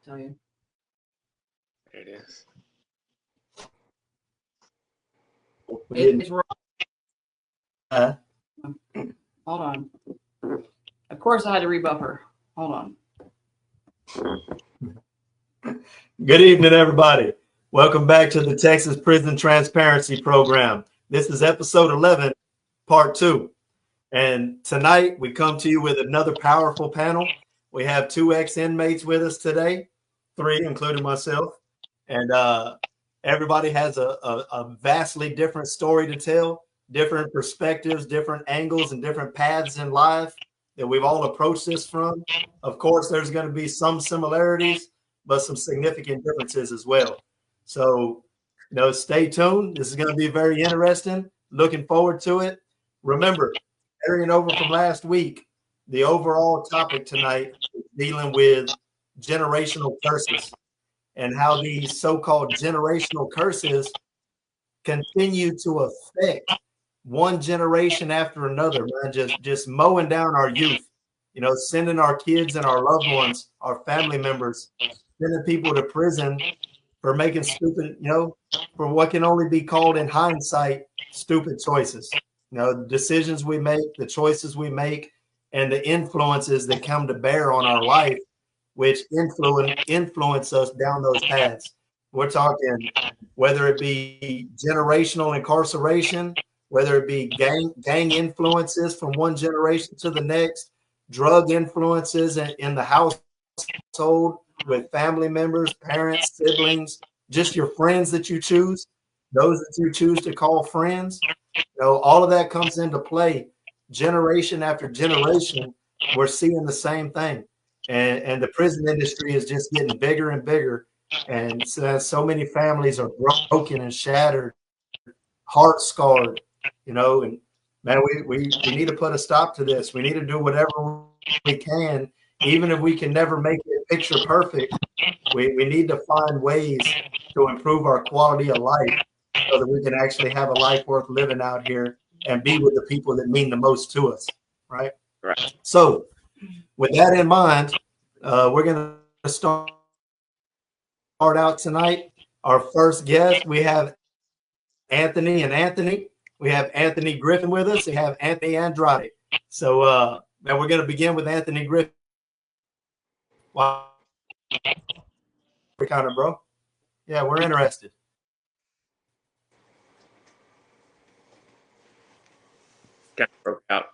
Tell you. There it is. It's wrong. Hold on. Of course, I had to rebuff her. Hold on. Good evening, everybody. Welcome back to the Texas Prison Transparency Program. This is episode 11, part 2. And tonight we come to you with another powerful panel. We have 2 ex-inmates with us today, 3, including myself. And everybody has a vastly different story to tell, different perspectives, different angles, and different paths in life that we've all approached this from. Of course, there's going to be some similarities, but some significant differences as well. So, stay tuned. This is going to be very interesting. Looking forward to it. Remember, carrying over from last week, the overall topic tonight is dealing with generational curses and how these so-called generational curses continue to affect one generation after another, man, just mowing down our youth, sending our kids and our loved ones, our family members, sending people to prison for making stupid, for what can only be called in hindsight, stupid choices. The decisions we make, the choices we make, and the influences that come to bear on our life, which influence us down those paths. We're talking whether it be generational incarceration, whether it be gang influences from one generation to the next, drug influences in the household with family members, parents, siblings, just your friends that you choose, those that you choose to call friends. All of that comes into play. Generation after generation, we're seeing the same thing. And the prison industry is just getting bigger and bigger. And so many families are broken and shattered, heart scarred, and man, we need to put a stop to this. We need to do whatever we can, even if we can never make it picture perfect. We need to find ways to improve our quality of life so that we can actually have a life worth living out here and be with the people that mean the most to us, right? Right. So with that in mind, we're going to start out tonight. Our first guest, we have Anthony and Anthony. We have Anthony Griffin with us. We have Anthony Andrade. So now we're going to begin with Anthony Griffin. Wow. Kind of, bro. Yeah, we're interested. Kind of broke out.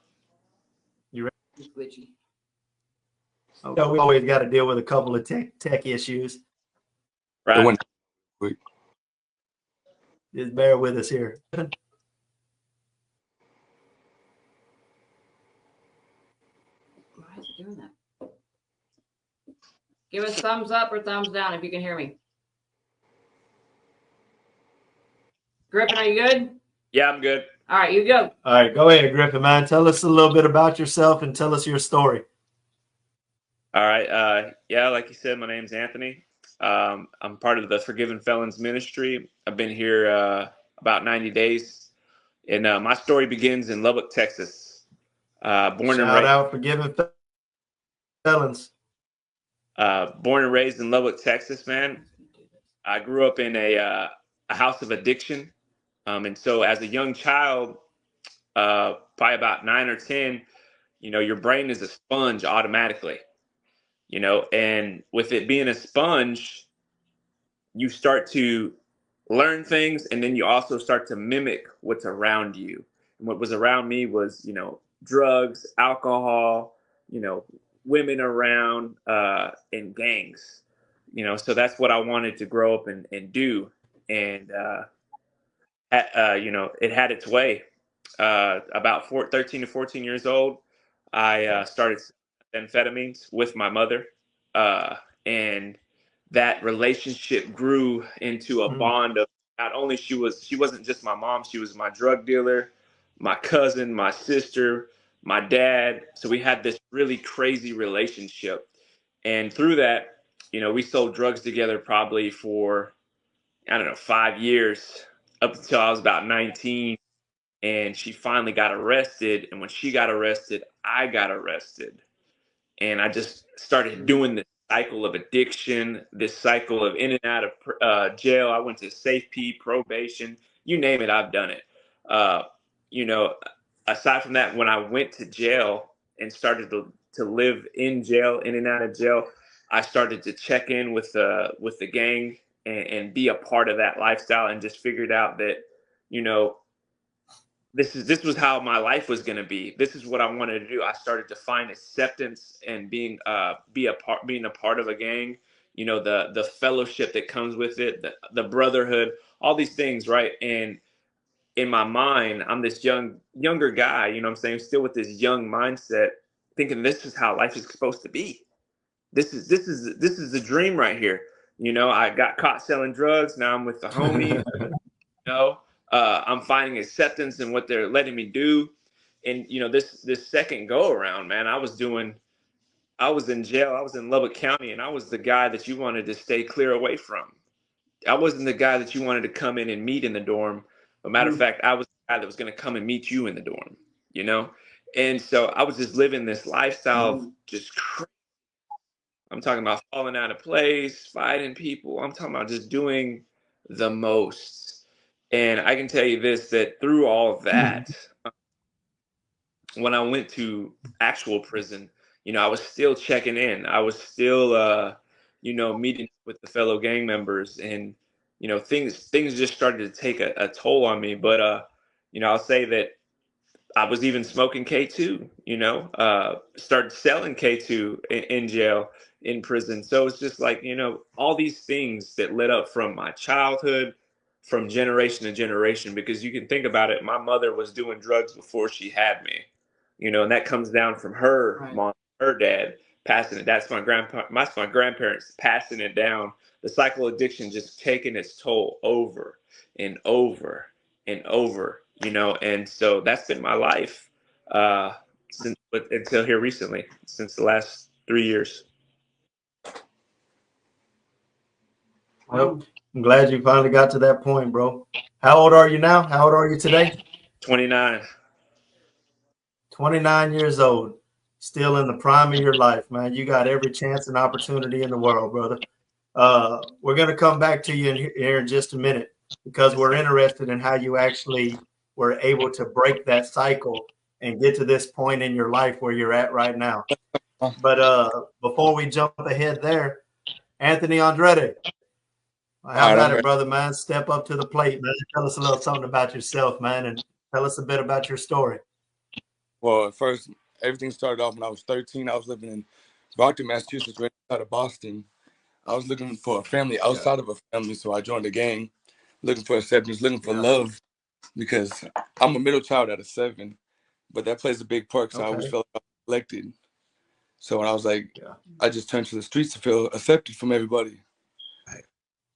You ready? It's glitchy. Okay. We always got to deal with a couple of tech issues. Right. Just bear with us here. Why is it doing that? Give us thumbs up or thumbs down if you can hear me. Griffin, are you good? Yeah, I'm good. All right, you go. All right, go ahead, Griffin, man. Tell us a little bit about yourself and tell us your story. All right. Yeah, like you said, my name's Anthony. I'm part of the Forgiven Felons Ministry. I've been here about 90 days. And my story begins in Lubbock, Texas. Born out Forgiven Felons. Born and raised in Lubbock, Texas, man. I grew up in a house of addiction. And so as a young child, probably about 9 or 10, your brain is a sponge automatically, and with it being a sponge, you start to learn things, and then you also start to mimic what's around you. And what was around me was, drugs, alcohol, women around, and gangs, so that's what I wanted to grow up and do. And, it had its way. About 13 to 14 years old, I started amphetamines with my mother, and that relationship grew into a bond of not only she wasn't just my mom, she was my drug dealer, my cousin, my sister, my dad. So we had this really crazy relationship, and through that, we sold drugs together probably for, I don't know, 5 years, up until I was about 19. And she finally got arrested. And when she got arrested, I got arrested. And I just started doing this cycle of addiction, this cycle of in and out of jail. I went to safety, probation, you name it, I've done it. Uh, you know, aside from that, when I went to jail and started to live in jail, in and out of jail, I started to check in with the gang and be a part of that lifestyle, and just figured out that, you know, this was how my life was going to be. This is what I wanted to do. I started to find acceptance and being a part of a gang. You know, the fellowship that comes with it, the brotherhood, all these things, right? And in my mind, I'm this younger guy. You know what I'm saying? Still with this young mindset, thinking this is how life is supposed to be. This is the dream right here. You know, I got caught selling drugs. Now I'm with the homies. know I'm finding acceptance in what they're letting me do. And you know, this second go around, man, I was in jail. I was in Lubbock County, and I was the guy that you wanted to stay clear away from. I wasn't the guy that you wanted to come in and meet in the dorm. As a matter of fact, I was the guy that was going to come and meet you in the dorm, you know. And so I was just living this lifestyle of just I'm talking about falling out of place, fighting people. I'm talking about just doing the most. And I can tell you this, that through all of that, when I went to actual prison, you know, I was still checking in. I was still, you know, meeting with the fellow gang members, and, you know, things just started to take a toll on me. But, you know, I'll say that I was even smoking K2, you know, started selling K2 in jail, in prison. So it's just like, you know, all these things that led up from my childhood, from generation to generation, because you can think about it. My mother was doing drugs before she had me, you know, and that comes down from her mom, her dad passing it. That's my grandparents passing it down. The cycle of addiction just taking its toll over and over and over, you know. And so that's been my life until here recently, since the last 3 years. Well, I'm glad you finally got to that point, bro. How old are you now? How old are you today? 29. 29 years old. Still in the prime of your life, man. You got every chance and opportunity in the world, brother. We're going to come back to you here in just a minute, because we're interested in how you actually were able to break that cycle and get to this point in your life where you're at right now. But before we jump ahead there, Anthony Andretti, how about it, brother, man? Step up to the plate, man. Tell us a little something about yourself, man, and tell us a bit about your story. Well, at first, everything started off when I was 13. I was living in Brockton, Massachusetts, right outside of Boston. I was looking for a family outside of a family, so I joined a gang, looking for acceptance, looking for love, because I'm a middle child out of 7, but that plays a big part, so I always felt neglected. So when I was like, I just turned to the streets to feel accepted from everybody.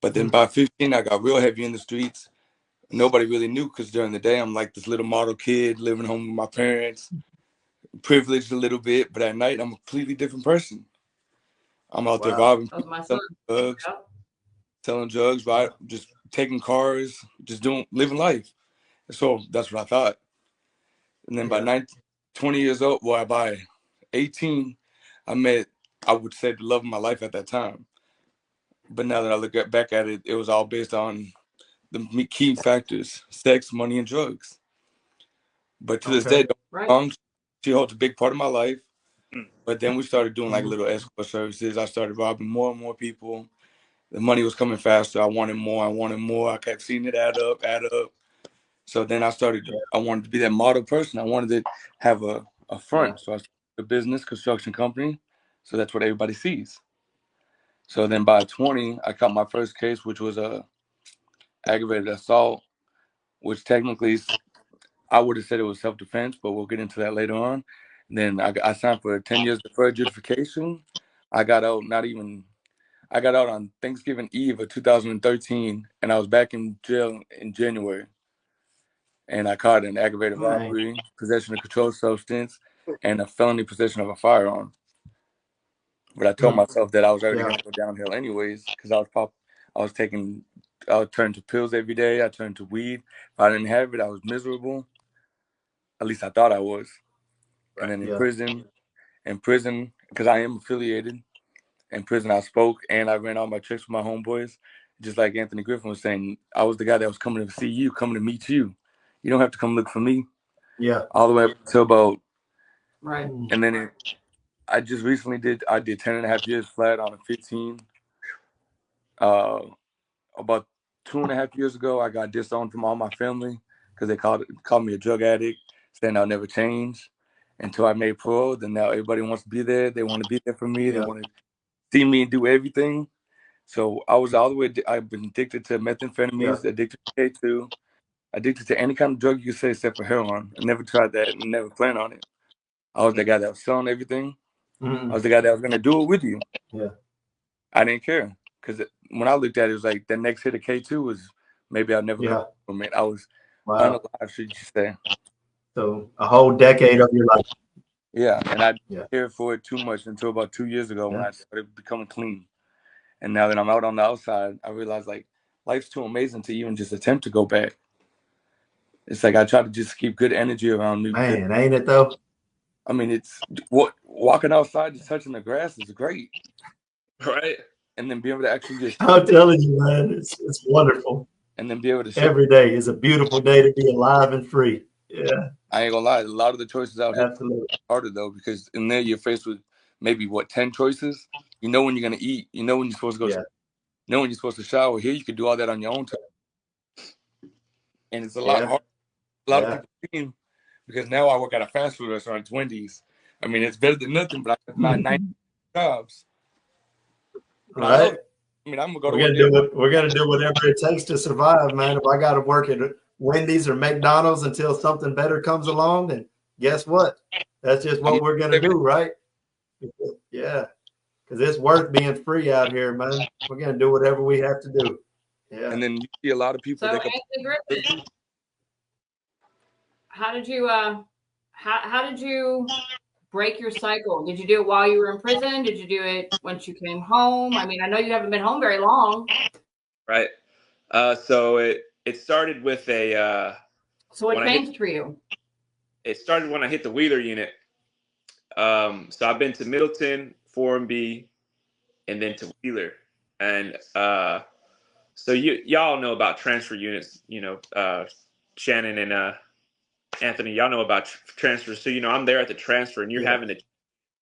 But then by 15, I got real heavy in the streets. Nobody really knew, because during the day, I'm like this little model kid living home with my parents, privileged a little bit, but at night, I'm a completely different person. I'm out there robbing, selling drugs, right? Just taking cars, just living life. So that's what I thought. And then by 20 years old, well, by 18, I met, I would say, the love of my life at that time. But now that I look back at it, it was all based on the key factors: sex, money, and drugs. But to this day, she holds a big part of my life. But then we started doing like little escort services. I started robbing more and more people. The money was coming faster. I wanted more. I kept seeing it add up. So then I wanted to be that model person. I wanted to have a front. So I started a business construction company. So that's what everybody sees. So then by 20, I caught my first case, which was a aggravated assault, which technically I would have said it was self-defense, but we'll get into that later on. And then I signed for 10 years deferred adjudication. I got out on Thanksgiving Eve of 2013, and I was back in jail in January. And I caught an aggravated robbery, possession of controlled substance, and a felony possession of a firearm. But I told myself that I was already going to go downhill anyways, because I would turn to pills every day. I turned to weed. If I didn't have it, I was miserable. At least I thought I was. And then in prison, because I am affiliated, in prison, I spoke and I ran all my tricks with my homeboys. Just like Anthony Griffin was saying, I was the guy that was coming to see you, coming to meet you. You don't have to come look for me. Yeah. All the way up until about, Right. and then I just recently did 10 and a half years flat on a 15. About 2.5 years ago, I got disowned from all my family because they called me a drug addict, saying I'll never change until I made parole. Then now everybody wants to be there. They want to be there for me. They Yeah. want to see me do everything. So I was all the way. I've been addicted to methamphetamines, addicted to K2, addicted to any kind of drug you could say except for heroin. I never tried that and never planned on it. I was the guy that was selling everything. I was the guy that was gonna do it with you. Yeah. I didn't care because when I looked at it, it was like the next hit of K2 was maybe I'll never come from it. I was unalive, should you say? So a whole decade of your life. Yeah, and I didn't care for it too much until about 2 years ago when I started becoming clean. And now that I'm out on the outside, I realize like life's too amazing to even just attempt to go back. It's like I try to just keep good energy around me. Man, ain't it though? I mean, it's walking outside, just touching the grass is great, Right? and then be able to actually just. I'm telling you, man, it's wonderful. And then be able to. Every day is a beautiful day to be alive and free. Yeah. I ain't gonna lie, a lot of the choices out here Absolutely are harder though, because in there you're faced with maybe 10 choices. You know when you're gonna eat. You know when you're supposed to go. You know when you're supposed to shower. Here you can do all that on your own time, and it's a lot harder. A lot of people seem, because now I work at a fast food restaurant, it's Wendy's. I mean, it's better than nothing, but I have my 90 jobs. Right. I mean, I'm gonna go to. We're gonna do whatever it takes to survive, man. If I got to work at Wendy's or McDonald's until something better comes along, then guess what? That's just what we're gonna do, right? Yeah, because it's worth being free out here, man. We're gonna do whatever we have to do. Yeah. And then you see a lot of people. So Anthony Griffin, how did you break your cycle? Did you do it while you were in prison? Did you do it once you came home? I mean, I know you haven't been home very long. Right. So it started with a. So what changed for you? It started when I hit the Wheeler unit. So I've been to Middleton, 4B, and then to Wheeler, and so y'all know about transfer units. You know, Shannon and Anthony, y'all know about transfers. So I'm there at the transfer, and you're having to,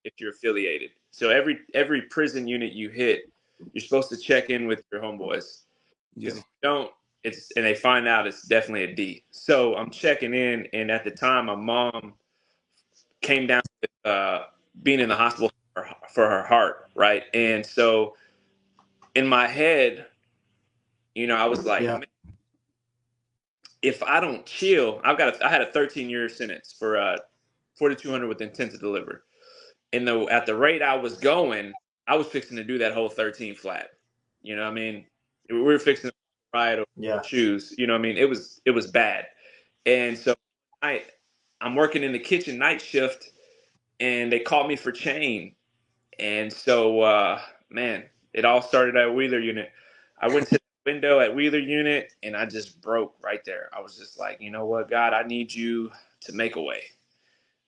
if you're affiliated. So every prison unit you hit, you're supposed to check in with your homeboys. Because if you don't, and they find out it's definitely a D. So I'm checking in, and at the time, my mom came down with being in the hospital for her heart, right? And so in my head, I was like, man, if I don't chill, I had a 13-year sentence for 4,200 with intent to deliver. And at the rate I was going, I was fixing to do that whole 13 flat. You know what I mean? We were fixing to ride over shoes. You know what I mean? It was bad. And so I'm working in the kitchen night shift, and they called me for chain. And so, man, it all started at Wheeler unit. I went to the window at Wheeler unit, and I just broke right there. I was just like, you know what, God, I need you to make a way.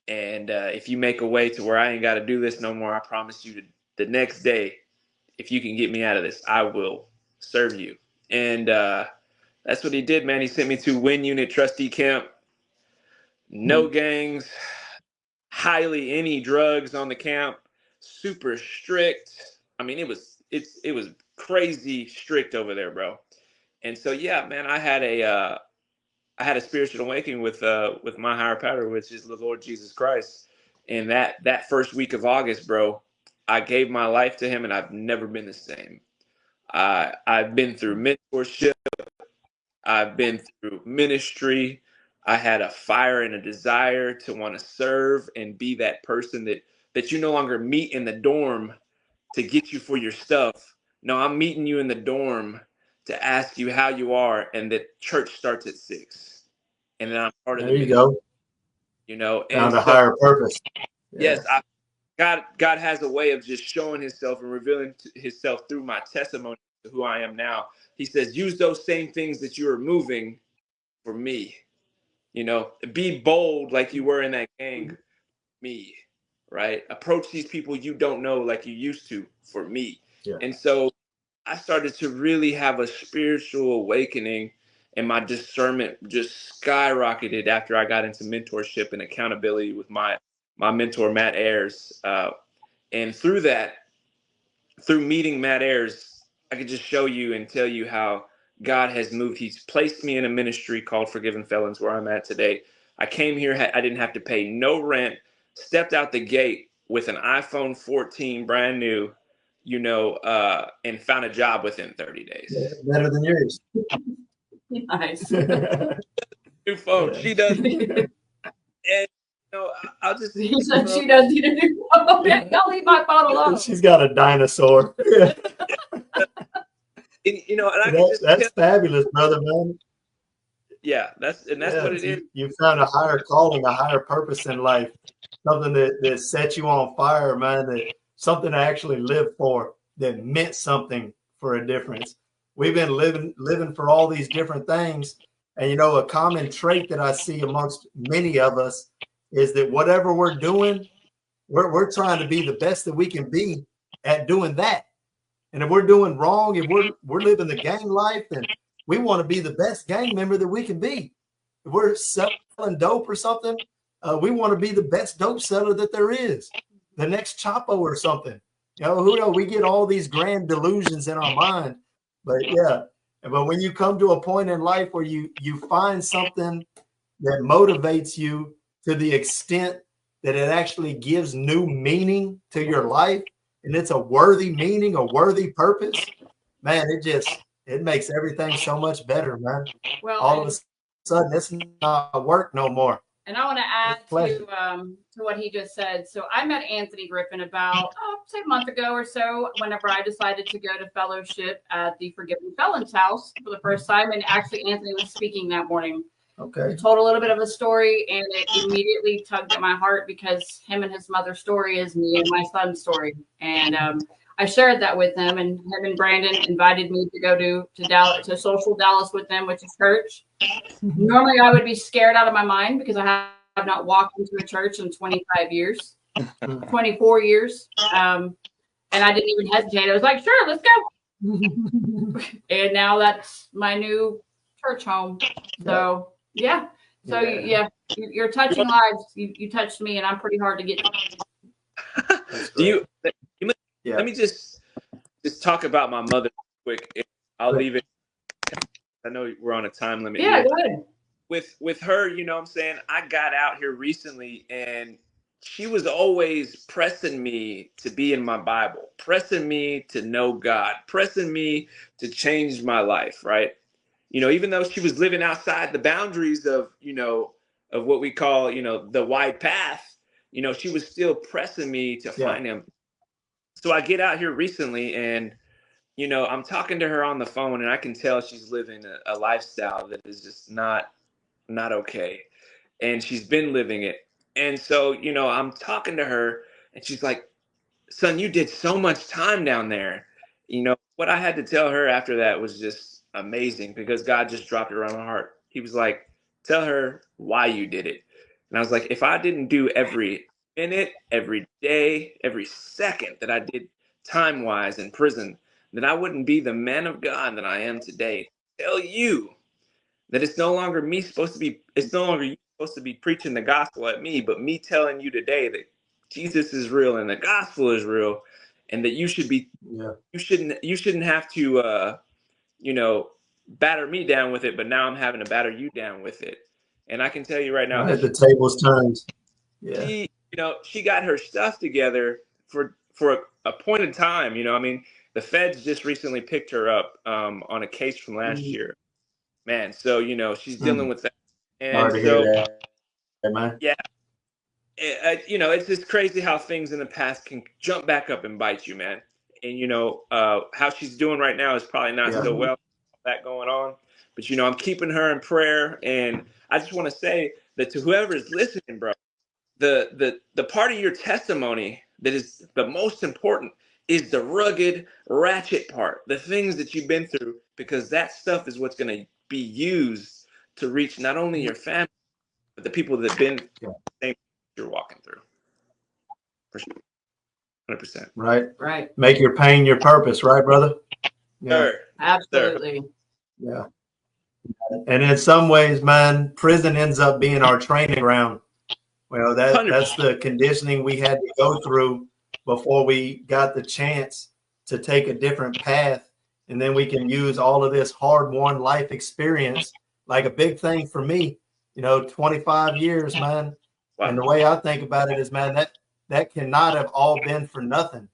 And if you make a way to where I ain't got to do this no more, I promise you the next day, if you can get me out of this, I will serve you. And that's what he did, man. He sent me to Win Unit Trustee Camp. No gangs, hardly any drugs on the camp, super strict. I mean, it was crazy strict over there, bro. And so, yeah, man, I had a spiritual awakening with my higher power, which is the Lord Jesus Christ. And that first week of August, bro, I gave my life to him, and I've never been the same. I've been through mentorship. I've been through ministry. I had a fire and a desire to want to serve and be that person that you no longer meet in the dorm to get you for your stuff. No, I'm meeting you in the dorm to ask you how you are, and that church starts at 6. And then I'm part of the ministry. There you go. And found a higher purpose. Yes, God has a way of just showing himself and revealing himself through my testimony to who I am now. He says, use those same things that you are moving for me. Be bold like you were in that gang. Me. right? Approach these people you don't know like you used to, for me. Yeah. And so I started to really have a spiritual awakening, and my discernment just skyrocketed after I got into mentorship and accountability with my mentor, Matt Ayers. And through that, through meeting Matt Ayers, I could just show you and tell you how God has moved. He's placed me in a ministry called Forgiven Felons, where I'm at today. I came here, I didn't have to pay no rent, stepped out the gate with an iPhone 14 brand new, and found a job within 30 days. Better than yours. Nice. New phone, Yeah. she does. And I'll just. He said she does need a new phone. Don't leave my phone alone. She's got a dinosaur. And I can just That's tell, fabulous, brother, man. yeah, that's Yeah, what it is. you found a higher calling, a higher purpose in life, something that set you on fire, man, something to actually live for, that meant something for a difference. We've been living for all these different things. And, a common trait that I see amongst many of us is that whatever we're doing, we're trying to be the best that we can be at doing that. And if we're doing wrong, if we're living the gang life, then we want to be the best gang member that we can be. If we're selling dope or something, we want to be the best dope seller that there is, the next Chapo or something. Who knows? We get all these grand delusions in our mind. But yeah, but when you come to a point in life where you find something that motivates you to the extent that it actually gives new meaning to your life, and it's a worthy meaning, a worthy purpose, man, it makes everything so much better, man. Well, All of a sudden, it's not work no more. and I want to add Pleasure. to what he just said. So I met Anthony Griffin about, say a month ago or so, whenever I decided to go to fellowship at the Forgiven Felons house for the first time. And actually, Anthony was speaking that morning. Okay. He told a little bit of a story, and it immediately tugged at my heart because him and his mother's story is me and my son's story. And I shared that with him, and him and Brandon invited me to go to Dallas, to Social Dallas with them, which is church. Normally, I would be scared out of my mind because I have not walked into a church in 25 years, 24 years. And I didn't even hesitate. I was like, sure, let's go. And now that's my new church home. So, yeah. So, yeah, you're touching lives. You touched me, and I'm pretty hard to get Do Yeah. Let me just talk about my mother quick. I'll leave it. I know we're on a time limit. Yeah, here. go ahead. With her, what I'm saying, I got out here recently, and she was always pressing me to be in my Bible, pressing me to know God, pressing me to change my life, right? Even though she was living outside the boundaries of what we call, the wide path, she was still pressing me to find him. So I get out here recently, and I'm talking to her on the phone, and I can tell she's living a lifestyle that is just not okay, and she's been living it. And so I'm talking to her, and she's like, son, you did so much time down there. What I had to tell her after that was just amazing, because God just dropped it around my heart. He was like, tell her why you did it. And I was like, if I didn't do every minute, every day, every second that I did time wise in prison, then I wouldn't be the man of God that I am today. Tell you that it's no longer you supposed to be preaching the gospel at me, but me telling you today that Jesus is real and the gospel is real, and that you shouldn't have to batter me down with it, but now I'm having to batter you down with it. And I can tell you right now that the tables turned. Yeah. She got her stuff together for a point in time. The feds just recently picked her up on a case from last year. Man, so she's dealing with that, and so man. Yeah, it's just crazy how things in the past can jump back up and bite you, man. And how she's doing right now is probably not so well, that going on. But I'm keeping her in prayer, and I just want to say that to whoever is listening, bro, the part of your testimony that is the most important is the rugged, ratchet part, the things that you've been through, because that stuff is what's going to be used to reach not only your family, but the people that have been the same you're walking through. For sure. 100%. Right. Right. Make your pain your purpose, right, brother? Yeah. Sir. Absolutely. Yeah. And in some ways, man, prison ends up being our training ground. Well, that's 100%. the conditioning we had to go through before we got the chance to take a different path. And then we can use all of this hard-won life experience. Like a big thing for me, 25 years, man. Wow. And the way I think about it is, man, that cannot have all been for nothing.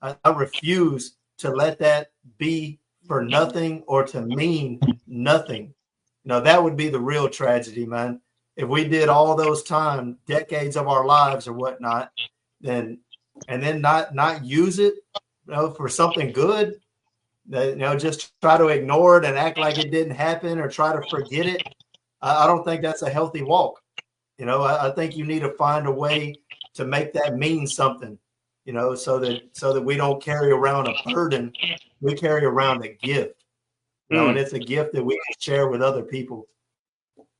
I refuse to let that be for nothing or to mean nothing. That would be the real tragedy, man. If we did all those time, decades of our lives or whatnot, then not use it, for something good, just try to ignore it and act like it didn't happen or try to forget it. I don't think that's a healthy walk. I think you need to find a way to make that mean something, so that we don't carry around a burden. We carry around a gift, and it's a gift that we can share with other people.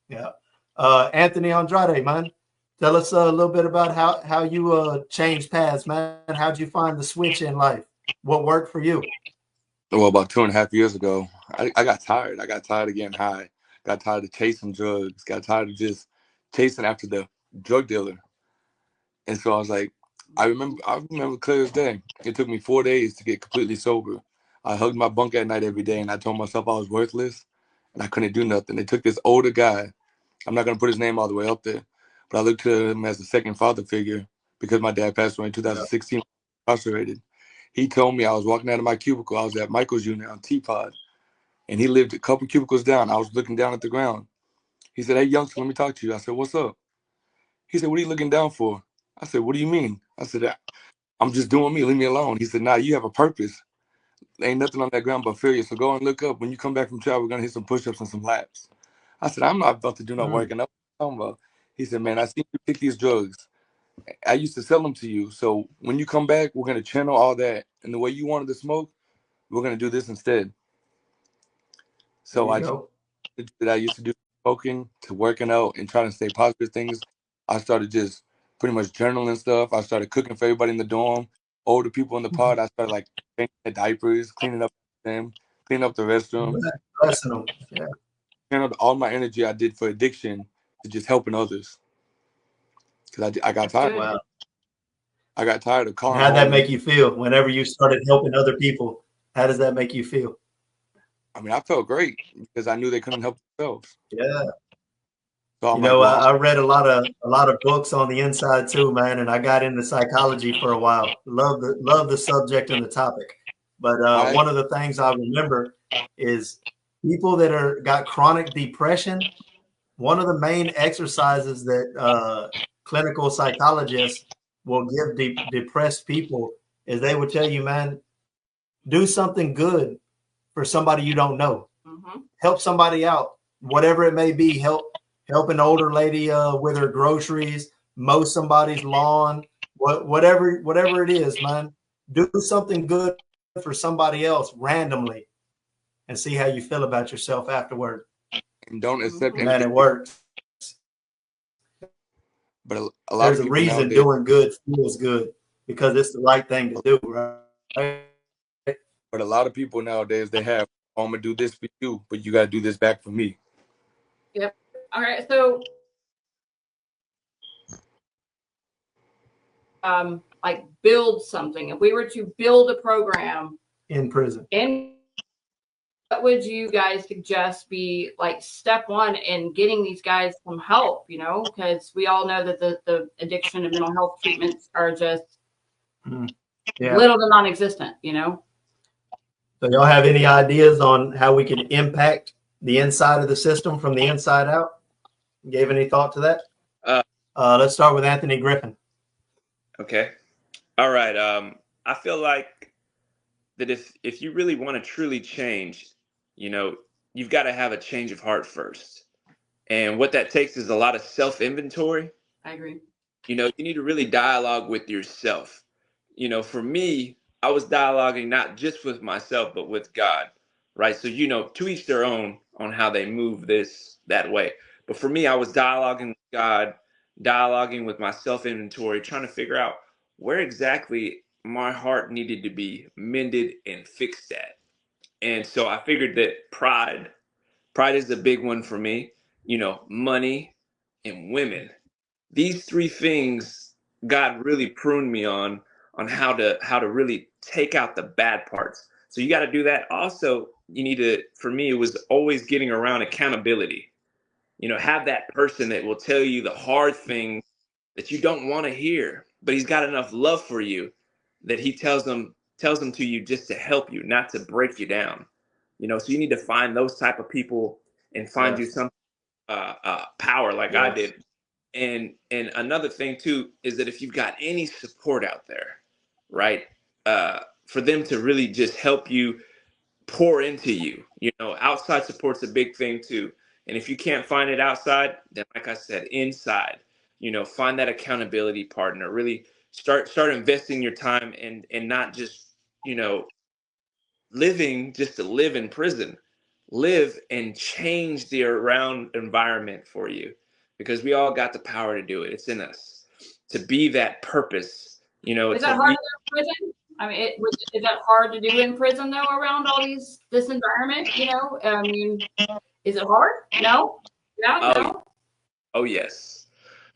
Yeah. Anthony Andrade, man, tell us a little bit about how you changed paths, man. How'd you find the switch in life? What worked for you? Well, about 2.5 years ago, I got tired. I got tired of getting high. Got tired of chasing drugs. Got tired of just chasing after the drug dealer. And so I was like, I remember clear as day. It took me 4 days to get completely sober. I hugged my bunk at night every day, and I told myself I was worthless, and I couldn't do nothing. They took this older guy. I'm not gonna put his name all the way up there, but I looked to him as a second father figure because my dad passed away in 2016, incarcerated. He told me I was walking out of my cubicle. I was at Michael's unit on T-Pod, and he lived a couple cubicles down. I was looking down at the ground. He said, "Hey, youngster, let me talk to you." I said, "What's up?" He said, "What are you looking down for?" I said, "What do you mean?" I said, "I'm just doing me. Leave me alone." He said, "Nah, you have a purpose. There ain't nothing on that ground but failure. So go and look up. When you come back from travel, we're going to hit some push-ups and some laps." I said, "I'm not about to do no working up." What are you talking about? He said, "Man, I seen you pick these drugs. I used to sell them to you. So when you come back, we're going to channel all that. And the way you wanted to smoke, we're going to do this instead." So I used to do smoking to working out and trying to stay positive things. I started just pretty much journaling stuff. I started cooking for everybody in the dorm. Older people in the pod, I started like changing their diapers, cleaning up them, cleaning up the restroom. Yeah. Channeled all my energy I did for addiction to just helping others. Because I got tired. Wow. I got tired of calling. How'd that make you feel whenever you started helping other people? How does that make you feel? I mean, I felt great because I knew they couldn't help themselves. Yeah. So I'm like, well, I read a lot of books on the inside too, man, and I got into psychology for a while. Love the subject and the topic. But one of the things I remember is people that got chronic depression. One of the main exercises that clinical psychologists will give depressed people is they would tell you, man, do something good for somebody you don't know. Mm-hmm. Help somebody out, whatever it may be. Help an older lady with her groceries, mow somebody's lawn, whatever it is, man. Do something good for somebody else randomly and see how you feel about yourself afterward. and don't accept Man, anything. it works. But a lot There's of a people reason nowadays, doing good feels good because it's the right thing to do, right? but a lot of people nowadays, they have, "Oh, I'm gonna do this for you, but you gotta do this back for me." Yep. All right. So, like build something. If we were to build a program In prison. What would you guys suggest be like step one in getting these guys some help? Because we all know that the addiction and mental health treatments are just little to non-existent. So y'all have any ideas on how we can impact the inside of the system from the inside out? Gave any thought to that? Let's start with Anthony Griffin. Okay. All right. I feel like that if you really want to truly change, you've got to have a change of heart first. And what that takes is a lot of self-inventory. I agree. You need to really dialogue with yourself. For me, I was dialoguing not just with myself, but with God, right? So, to each their own on how they move that way. But for me, I was dialoguing with God, dialoguing with my self-inventory, trying to figure out where exactly my heart needed to be mended and fixed at. And so I figured that pride is a big one for me, money and women. These three things God really pruned me on how to really take out the bad parts. So you got to do that. Also, you need to, for me, it was always getting around accountability. Have that person that will tell you the hard things that you don't want to hear, but he's got enough love for you that he tells them to you just to help you, not to break you down. So you need to find those type of people and find you Yes. some power like I Yes. did. And another thing too is that if you've got any support out there, right, for them to really just help you pour into you. Outside support's a big thing too. And if you can't find it outside, then like I said, inside, find that accountability partner. Really start investing your time and not just, living just to live in prison. Live and change the around environment for you, because we all got the power to do it. It's in us to be that purpose, Is that to hard to do in prison? I mean, is that hard to do in prison though, around all this environment? I mean, is it hard? No. Yeah. oh, No. oh yes,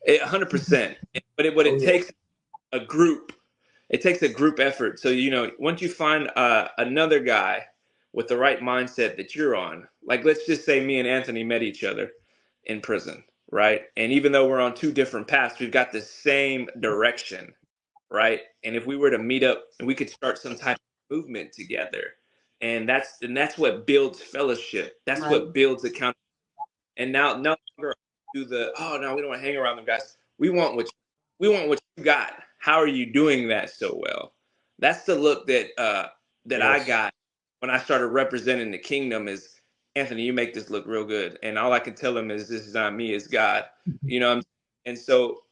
100%. But what Oh, it yeah. takes a group. It takes a group effort. So once you find another guy with the right mindset that you're on, like let's just say me and Anthony met each other in prison, right? And even though we're on two different paths, we've got the same direction, right? And if we were to meet up and we could start some type of movement together, and that's what builds fellowship. That's Right. what builds accountability. And now no longer do no, we don't want to hang around them guys. We want what you got. How are you doing that so well? That's the look that I Yes. got when I started representing the kingdom. Is Anthony, you make this look real good, and all I can tell him is this is not me, it's God. And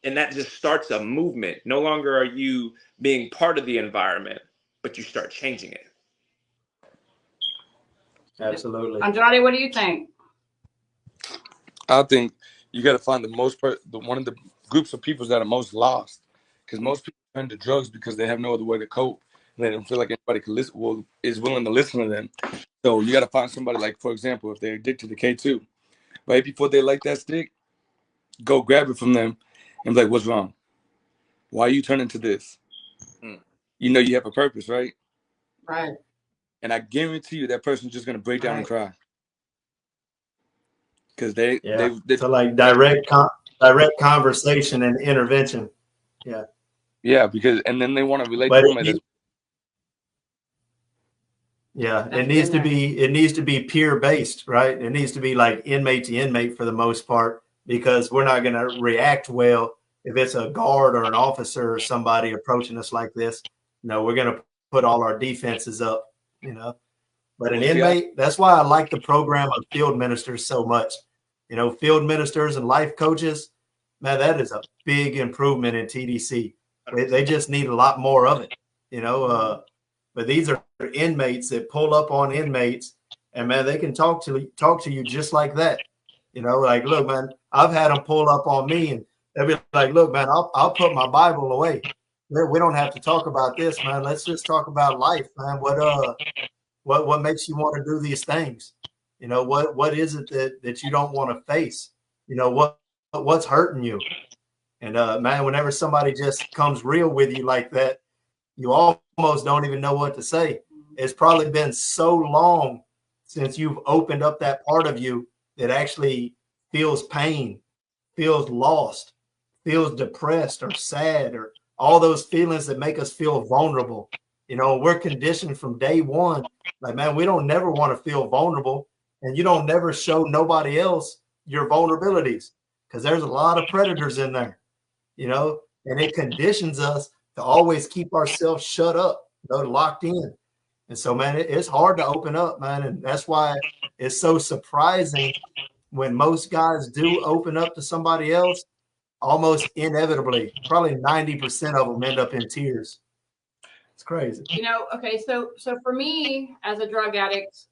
that just starts a movement. No longer are you being part of the environment, but you start changing it. Absolutely. Andrade, what do you think? I think you got to find one of the groups of people that are most lost, because most people turn to drugs because they have no other way to cope, and they don't feel like anybody can listen. Is willing to listen to them. So you got to find somebody, like, for example, if they're addicted to K2, right before they light that stick, go grab it from them and be like, "What's wrong? Why are you turning to this? Mm. You have a purpose, right?" Right. And I guarantee you that person's just gonna break down and Right. cry, because they Yeah. they So like direct conversation and intervention. Yeah. yeah, because and then they want to relate But to somebody that's yeah, I've been there. it needs to be peer based, right? It needs to be like inmate to inmate for the most part, because we're not going to react well if it's a guard or an officer or somebody approaching us like this. No, we're going to put all our defenses up, But an Well, see, inmate, that's why I like the program of field ministers so much. Field ministers and life coaches, man, that is a big improvement in TDC. They just need a lot more of it, but these are inmates that pull up on inmates, and man, they can talk to you just like that. Like, look, man, I've had them pull up on me, and they'll be like, look, man, I'll put my Bible away. We don't have to talk about this, man. Let's just talk about life, man. What makes you want to do these things? What is it that you don't want to face? What's hurting you? And man, whenever somebody just comes real with you like that, you almost don't even know what to say. It's probably been so long since you've opened up that part of you that actually feels pain, feels lost, feels depressed or sad, or all those feelings that make us feel vulnerable. We're conditioned from day one. Like, man, we don't never want to feel vulnerable, and you don't never show nobody else your vulnerabilities, because there's a lot of predators in there, and it conditions us to always keep ourselves shut up, locked in. And so, man, it's hard to open up, man. And that's why it's so surprising when most guys do open up to somebody else. Almost inevitably, probably 90% of them end up in tears. It's crazy. Okay, so for me as a drug addict,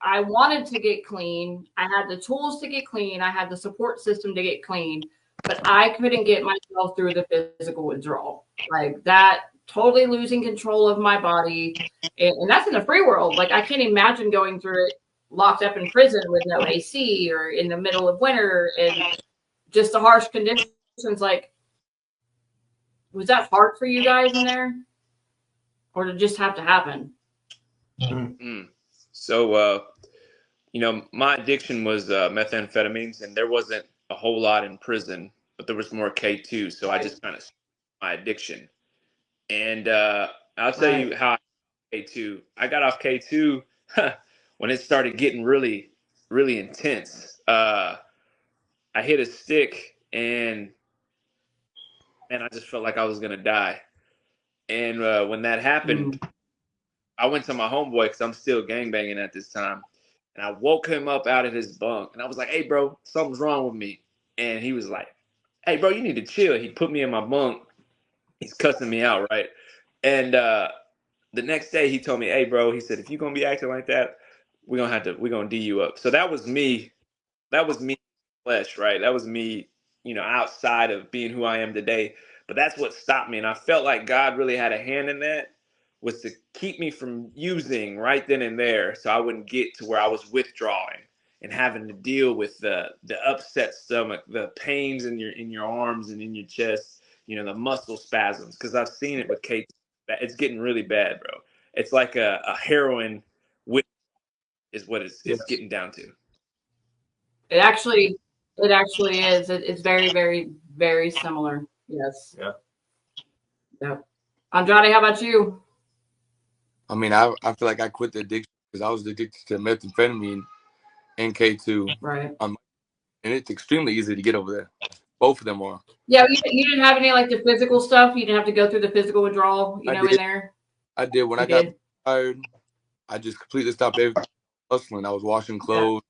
I wanted to get clean. I had the tools to get clean. I had the support system to get clean. but I couldn't get myself through the physical withdrawal. Like that, totally losing control of my body. And that's in the free world. Like I can't imagine going through it locked up in prison with no AC or in the middle of winter and just the harsh conditions. Like, was that hard for you guys in there? Or did it just have to happen? So, my addiction was methamphetamines, and there wasn't a whole lot in prison, but there was more K2. So I just kind of my addiction. And I'll tell you how K2. I got off K2 when it started getting really, really intense. I hit a stick, and I just felt like I was gonna die. And when that happened, I went to my homeboy because I'm still gangbanging at this time. And I woke him up out of his bunk. And I was like, hey, bro, something's wrong with me. And he was like, hey, bro, you need to chill. He put me in my bunk. He's cussing me out, right? And the next day he told me, hey, bro, he said, if you're going to be acting like that, we're going to D you up. So that was me. That was me, flesh, right? That was me, outside of being who I am today. But that's what stopped me. And I felt like God really had a hand in that, was to keep me from using right then and there, so I wouldn't get to where I was withdrawing and having to deal with the upset stomach, the pains in your arms and in your chest, the muscle spasms. Because I've seen it with Kate. It's getting really bad, bro. It's like a heroin with is what it's getting down to. It actually is. It's very, very, very similar. Yes. Yeah. Andrade, how about you? I mean, I feel like I quit the addiction because I was addicted to methamphetamine and K2. Right. And it's extremely easy to get over there. Both of them are. Yeah, you didn't have any like the physical stuff. You didn't have to go through the physical withdrawal, in there. I did. When I got tired, I just completely stopped everything. Hustling. I was washing clothes.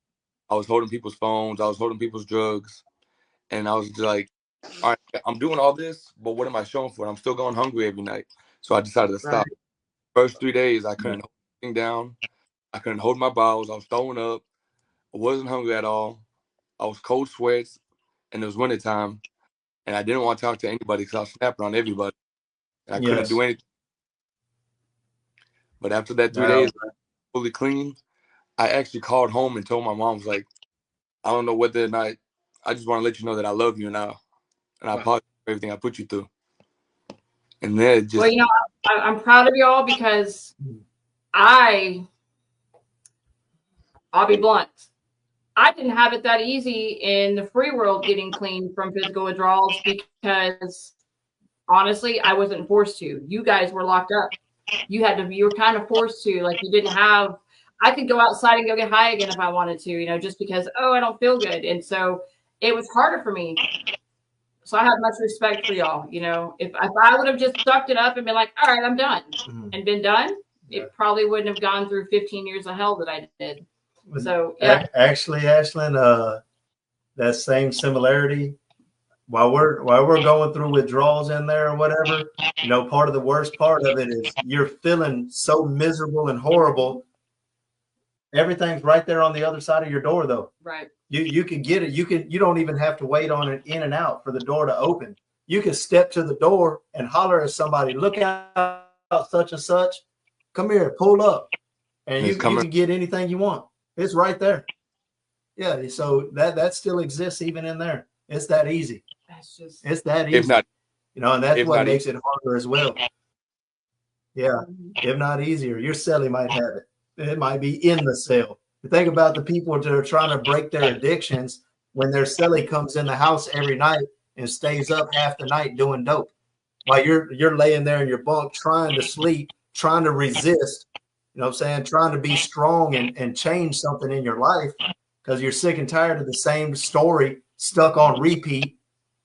I was holding people's phones. I was holding people's drugs. And I was just like, all right, I'm doing all this, but what am I showing for it? I'm still going hungry every night. So I decided to stop. First 3 days, I couldn't hold anything down. I couldn't hold my bowels. I was throwing up. I wasn't hungry at all. I was cold sweats, and it was wintertime. And I didn't want to talk to anybody because I was snapping on everybody. And I couldn't do anything. But after that 3 days, fully clean, I actually called home and told my mom, I was like, I don't know whether or not, I just want to let you know that I love you now. And I apologize for everything I put you through. And then just... Well, I'm proud of y'all because I'll be blunt. I didn't have it that easy in the free world getting clean from physical withdrawals because honestly, I wasn't forced to. You guys were locked up. You were kind of forced to, like you didn't have, I could go outside and go get high again if I wanted to, just because, I don't feel good. And so it was harder for me. So I have much respect for y'all. If I would have just sucked it up and been like, all right, I'm done and been done, it probably wouldn't have gone through 15 years of hell that I did. So yeah. Actually, Ashlyn, that same similarity. While we're going through withdrawals in there or whatever, part of the worst part of it is you're feeling so miserable and horrible. Everything's right there on the other side of your door, though. Right. You can get it. You don't even have to wait on it in and out for the door to open. You can step to the door and holler at somebody, look out, such and such. Come here, pull up. And you can get anything you want. It's right there. Yeah. So that still exists even in there. It's that easy. It's that easy. If not, and that's what makes it harder as well. Yeah. If not easier, your cellie might have it. It might be in the cell. Think about the people that are trying to break their addictions when their cellie comes in the house every night and stays up half the night doing dope. While you're laying there in your bunk trying to sleep, trying to resist, trying to be strong and change something in your life because you're sick and tired of the same story stuck on repeat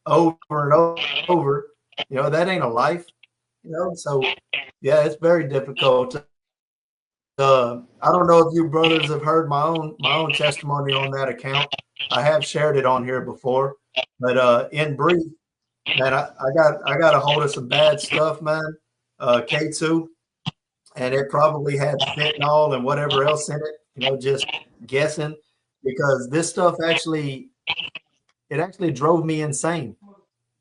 over and over. That ain't a life. So yeah, it's very difficult. I don't know if you brothers have heard my own testimony on that account. I have shared it on here before, but in brief, man, I got a hold of some bad stuff, man. K2, and it probably had fentanyl and whatever else in it. Just guessing, because this stuff actually drove me insane.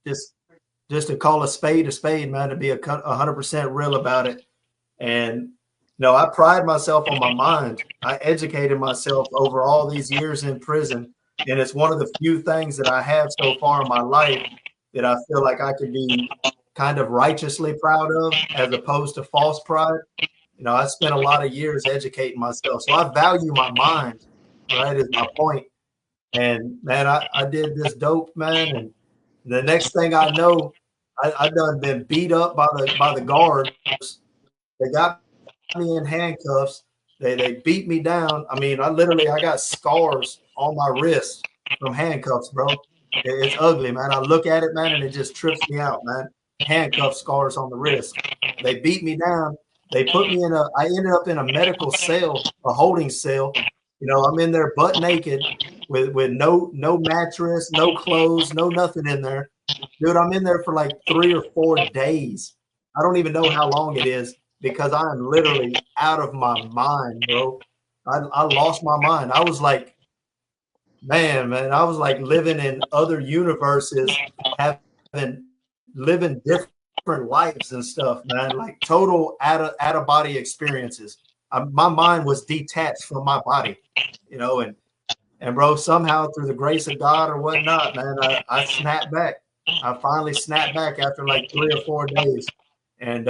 just to call a spade, man, to be 100% real about it. And no, I pride myself on my mind. I educated myself over all these years in prison, and it's one of the few things that I have so far in my life that I feel like I could be kind of righteously proud of, as opposed to false pride. You know, I spent a lot of years educating myself, so I value my mind. Right, is my point. And man, I did this dope, man, and the next thing I know, I done been beat up by the guards. They got me in handcuffs. They beat me down. I mean, I got scars on my wrist from handcuffs, bro. It's ugly, man. I look at it, man, and it just trips me out, man. Handcuff scars on the wrist. They beat me down. They put me I ended up in a medical cell, a holding cell. You know, I'm in there butt naked with no mattress, no clothes, no nothing in there. Dude, I'm in there for like 3 or 4 days. I don't even know how long it is, because I am literally out of my mind, bro. I lost my mind. I was like, man, I was like living in other universes, living different lives and stuff, man. Like total out of body experiences. My mind was detached from my body, you know, and bro, somehow through the grace of God or whatnot, man, I snapped back. I finally snapped back after like 3 or 4 days. And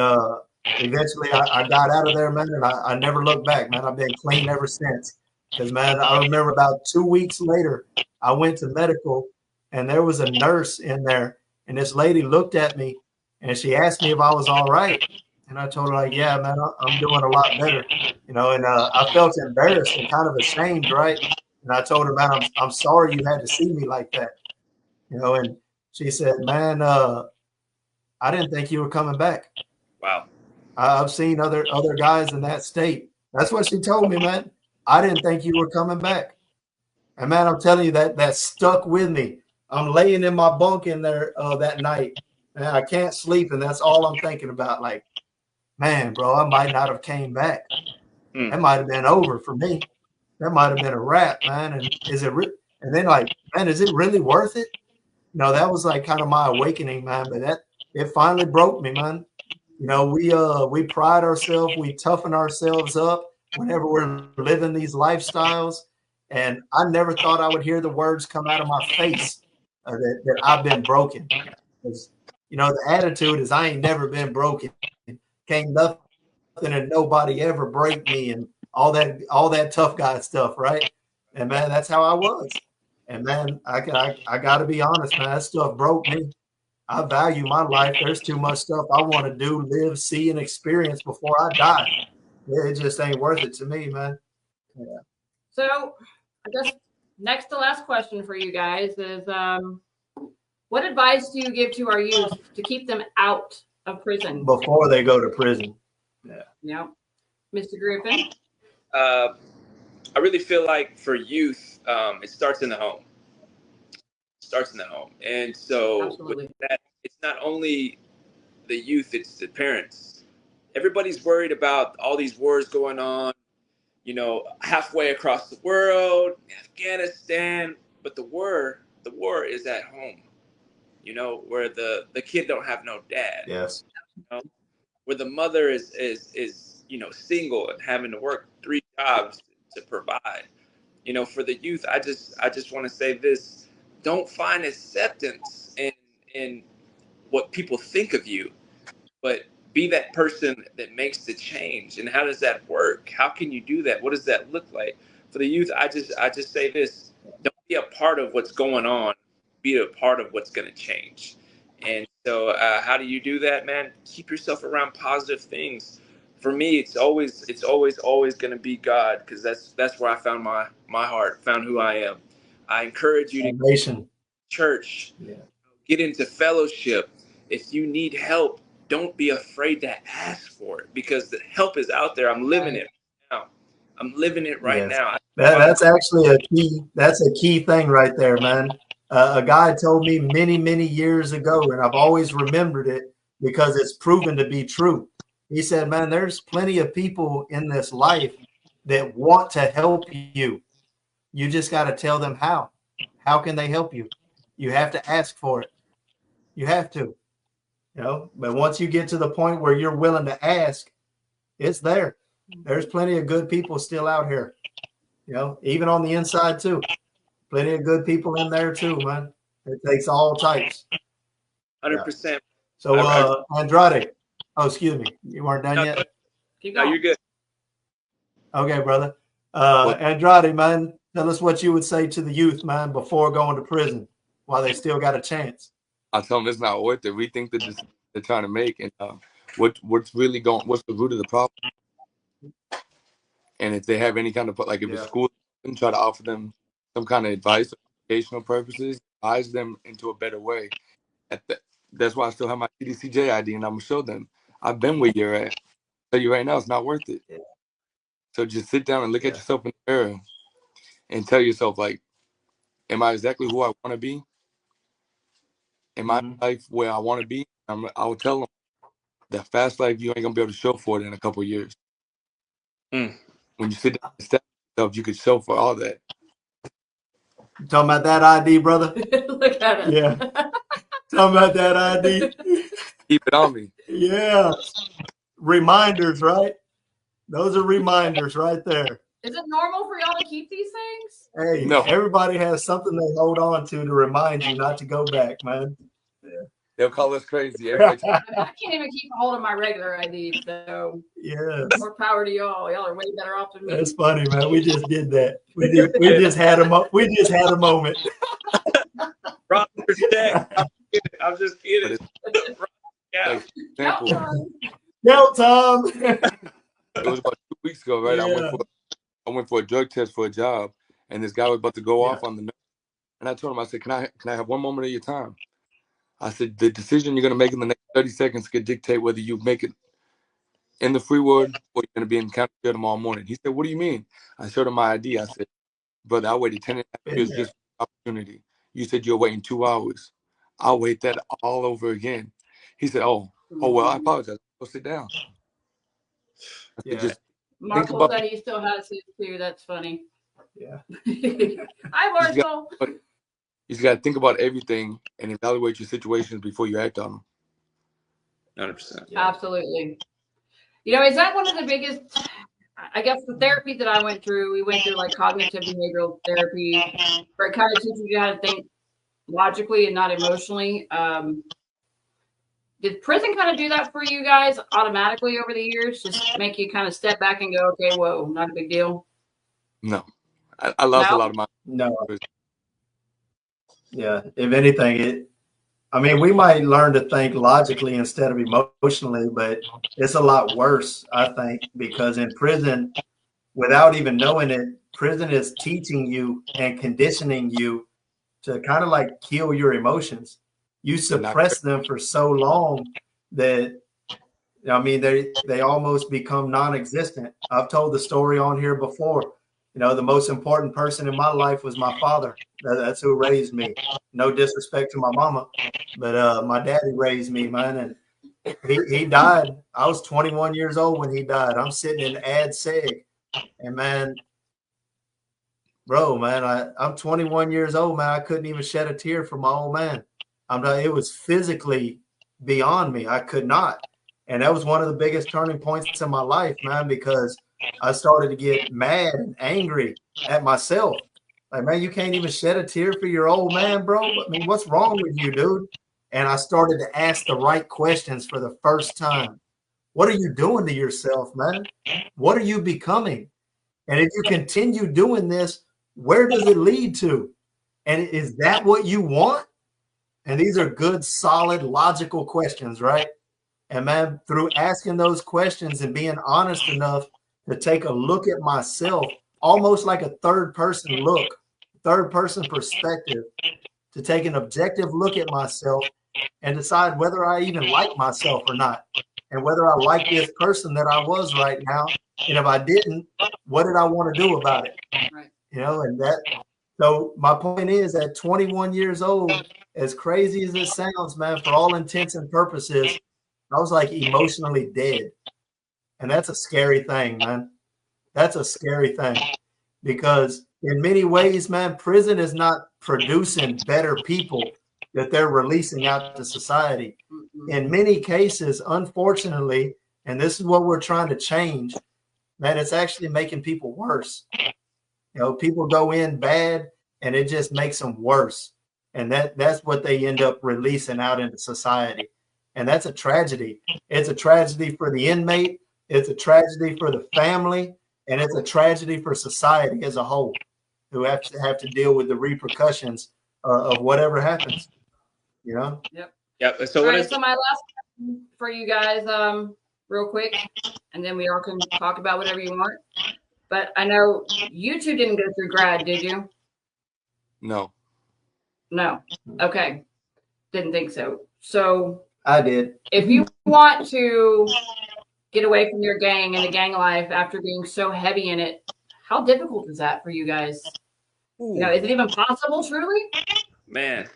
eventually I got out of there, man, and I never looked back, man. I've been clean ever since. Because, man, I remember about 2 weeks later, I went to medical, and there was a nurse in there, and this lady looked at me, and she asked me if I was all right. And I told her, like, yeah, man, I'm doing a lot better, you know. And I felt embarrassed and kind of ashamed, right? And I told her, man, I'm sorry you had to see me like that, you know. And she said, man, I didn't think you were coming back. Wow. I've seen other guys in that state. That's what she told me, man. I didn't think you were coming back. And man, I'm telling you, that stuck with me. I'm laying in my bunk in there that night, and I can't sleep, and that's all I'm thinking about. Like, man, bro, I might not have came back. That might have been over for me. That might have been a wrap, man. And and then like, man, is it really worth it? No, that was like kind of my awakening, man. But it finally broke me, man. You know, we pride ourselves, we toughen ourselves up whenever we're living these lifestyles. And I never thought I would hear the words come out of my face that I've been broken. Because, you know, the attitude is I ain't never been broken. Can't nothing and nobody ever break me, and all that tough guy stuff, right? And man, that's how I was. And man, I got to be honest, man, that stuff broke me. I value my life. There's too much stuff I want to do, live, see, and experience before I die. It just ain't worth it to me, man. Yeah. So I guess next to last question for you guys is, what advice do you give to our youth to keep them out of prison? Before they go to prison. Yeah. Mr. Griffin? I really feel like for youth, it starts in the home. And so Absolutely. with that, it's not only the youth, it's the parents. Everybody's worried about all these wars going on, you know, halfway across the world, Afghanistan, but the war is at home, you know, where the kid don't have no dad. Yes. You know, where the mother is you know, single and having to work 3 jobs to provide. You know, for the youth, I just want to say this: don't find acceptance in what people think of you, but be that person that makes the change. And how does that work? How can you do that? What does that look like? For the youth, I just say this: don't be a part of what's going on. Be a part of what's going to change. And so how do you do that, man? Keep yourself around positive things. For me, it's always going to be God, because that's where I found my heart, found who I am. I encourage you to church, get into fellowship. If you need help, don't be afraid to ask for it, because the help is out there. I'm living it now. I'm living it right now. That's actually a key thing right there, man. A guy told me many years ago, and I've always remembered it because it's proven to be true. He said, man, there's plenty of people in this life that want to help you. You just got to tell them how. How can they help you? You have to ask for it. You have to, but once you get to the point where you're willing to ask, it's there. There's plenty of good people still out here, even on the inside too. Plenty of good people in there too, man. It takes all types. 100%. So, Andrade, oh, excuse me. You weren't done yet? No, you're good. Okay, brother. Andrade, man, tell us what you would say to the youth, man, before going to prison while they still got a chance. I tell them it's not worth it. We think that they're trying to make, and what's the root of the problem? And if they have any kind of, like, if it's school, and try to offer them some kind of advice, educational purposes, advise them into a better way. That's why I still have my CDCJ ID, and I'm gonna show them I've been where you're at. Tell you right now, it's not worth it. So just sit down and look at yourself in the mirror and tell yourself, like, am I exactly who I want to be? Am I in life where I want to be? I will tell them that fast life, you ain't gonna be able to show for it in a couple of years. When you sit down and step yourself, you could show for all that. You talking about that ID, brother? Look at it. Yeah. Talking about that ID. Keep it on me. Yeah. Reminders, right? Those are reminders right there. Is it normal for y'all to keep these things? Hey, no. Everybody has something they hold on to remind you not to go back, man. They'll call us crazy. I can't even keep a hold of my regular ID, so more power to y'all. Y'all are way better off than me. That's funny, man. We just did that. We just had a moment. I'm just kidding. Yeah. Count time. It was about 2 weeks ago, right? Yeah. I went for a drug test for a job, and this guy was about to go off on the nurse. And I told him, I said, can I have one moment of your time? I said, the decision you're going to make in the next 30 seconds could dictate whether you make it in the free world or you're going to be in county jail tomorrow morning. He said, what do you mean? I showed him my ID. I said, brother, I waited 10.5 years just for opportunity. You said you're waiting 2 hours. I'll wait that all over again. He said, oh, well, I apologize. Go sit down. I said, just Marshall said he still has his too. That's funny. Yeah. Hi, Marshall. You just got to think about everything and evaluate your situations before you act on them. 100%. Absolutely. Is that one of the biggest, I guess, the therapy that I went through, we went through like cognitive behavioral therapy, where it kind of teaches you how to think logically and not emotionally. Did prison kind of do that for you guys automatically over the years? Just make you kind of step back and go, okay, whoa, not a big deal? No. I lost a lot of my... No. Yeah. If anything, we might learn to think logically instead of emotionally, but it's a lot worse, I think, because in prison, without even knowing it, prison is teaching you and conditioning you to kind of like kill your emotions. You suppress them for so long that, they almost become non-existent. I've told the story on here before. The most important person in my life was my father. That's who raised me. No disrespect to my mama, but my daddy raised me, man. And he died. I was 21 years old when he died. I'm sitting in Ad Seg, and man, I'm 21 years old, man. I couldn't even shed a tear for my old man. It was physically beyond me. I could not. And that was one of the biggest turning points in my life, man, because I started to get mad and angry at myself. Like, man, you can't even shed a tear for your old man, bro. What's wrong with you, dude? And I started to ask the right questions for the first time. What are you doing to yourself, man? What are you becoming? And if you continue doing this, where does it lead to? And is that what you want? And these are good, solid, logical questions, right? And man, through asking those questions and being honest enough to take a look at myself, almost like a third person look, third person perspective, to take an objective look at myself and decide whether I even like myself or not, and whether I like this person that I was right now. And if I didn't, what did I want to do about it? Right. So my point is, at 21 years old, as crazy as it sounds, man, for all intents and purposes, I was like emotionally dead. And that's a scary thing, man. That's a scary thing, because in many ways, man, prison is not producing better people. that they're releasing out to society. In many cases, unfortunately, and this is what we're trying to change, man, it's actually making people worse. You know, people go in bad and it just makes them worse. And that's what they end up releasing out into society. And that's a tragedy. It's a tragedy for the inmate. It's a tragedy for the family. And it's a tragedy for society as a whole, who have to deal with the repercussions of whatever happens, you know? Yep. So All what right, is so my last question for you guys, real quick, and then we all can talk about whatever you want. But I know you two didn't go through grad, did you? No. No. Okay. Didn't think so. So I did. if you want to get away from your gang and the gang life after being so heavy in it, how difficult is that for you guys? You know, is it even possible, truly? Man,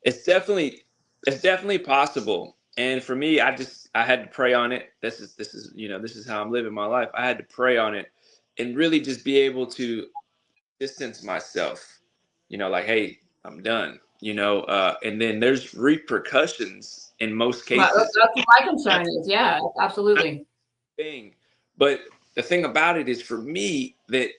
it's definitely possible. And for me, I had to pray on it. This is how I'm living my life. I had to pray on it and really just be able to distance myself, like, hey, I'm done, and then there's repercussions in most cases. That's what my concern is. Yeah, absolutely. But the thing about it is, for me, that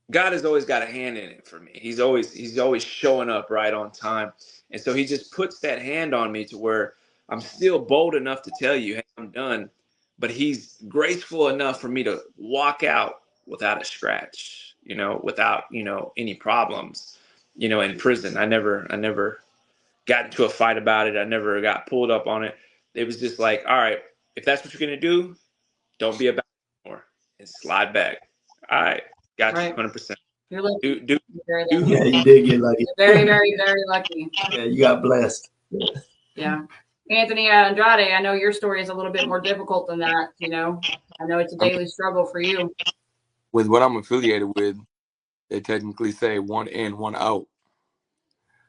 God has always got a hand in it for me. He's always showing up right on time. And so he just puts that hand on me to where I'm still bold enough to tell you, hey, I'm done. But he's graceful enough for me to walk out without a scratch, without, any problems, in prison. I never got into a fight about it. I never got pulled up on it. It was just like, all right, if that's what you're going to do, don't be about it anymore and slide back. All right. Got you 100%. You're lucky. Yeah, you did get lucky. Very, very, very lucky. Yeah, you got blessed. Yeah. Anthony Andrade, I know your story is a little bit more difficult than that. I know it's a daily struggle for you. With what I'm affiliated with, they technically say one in, one out.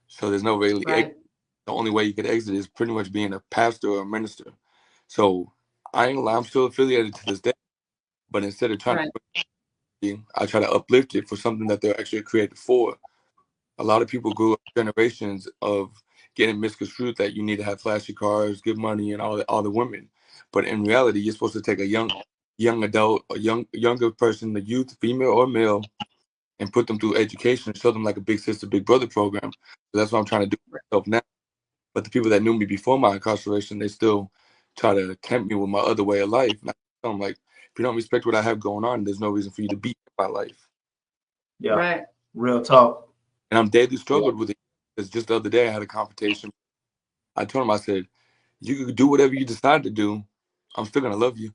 So there's no really Right. The only way you could exit is pretty much being a pastor or a minister. So I ain't gonna lie, I'm still affiliated to this day. But instead of trying to, I try to uplift it for something that they're actually created for. A lot of people grew up generations of getting misconstrued that you need to have flashy cars, good money, and all the women. But in reality, you're supposed to take a young adult, a younger person, the youth, female or male, and put them through education, show them like a big sister, big brother program. So that's what I'm trying to do for myself now. But the people that knew me before my incarceration, they still try to tempt me with my other way of life. And I tell them, like, if you don't respect what I have going on, there's no reason for you to be in my life. Yeah. Right. Real talk. And I'm daily struggled with it. Because just the other day I had a confrontation. I told him, I said, you could do whatever you decide to do. I'm still going to love you.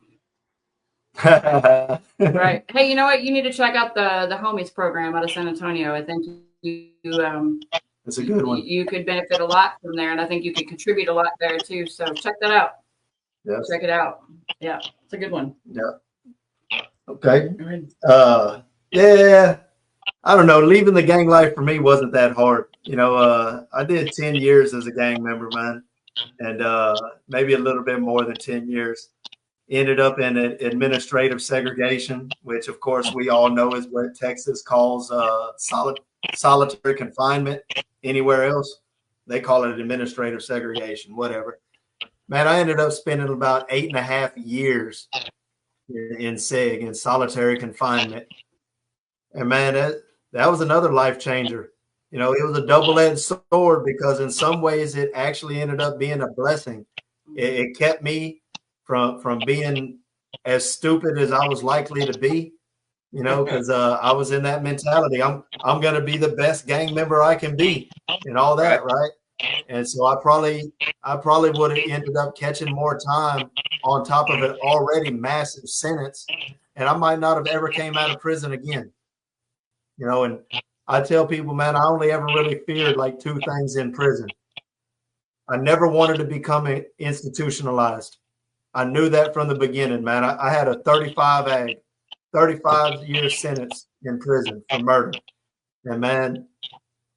Right. Hey, you know what? You need to check out the Homies program out of San Antonio. I think it's a good one. You could benefit a lot from there, and I think you could contribute a lot there too. So check that out. Yes. Check it out. Yeah, it's a good one. Yeah. Okay. Yeah. I don't know. Leaving the gang life for me wasn't that hard. I did 10 years as a gang member, man, and maybe a little bit more than 10 years. Ended up in administrative segregation, which of course we all know is what Texas calls solitary confinement. Anywhere else, they call it administrative segregation, whatever. Man, I ended up spending about 8.5 years in seg, in solitary confinement. And man, that was another life changer. It was a double-edged sword, because in some ways it actually ended up being a blessing. It kept me from being as stupid as I was likely to be, because I was in that mentality. I'm going to be the best gang member I can be and all that, right? And so I probably would have ended up catching more time on top of an already massive sentence, and I might not have ever came out of prison again. And I tell people, man, I only ever really feared like two things in prison. I never wanted to become institutionalized. I knew that from the beginning, man. I had a 35-year sentence in prison for murder. And man,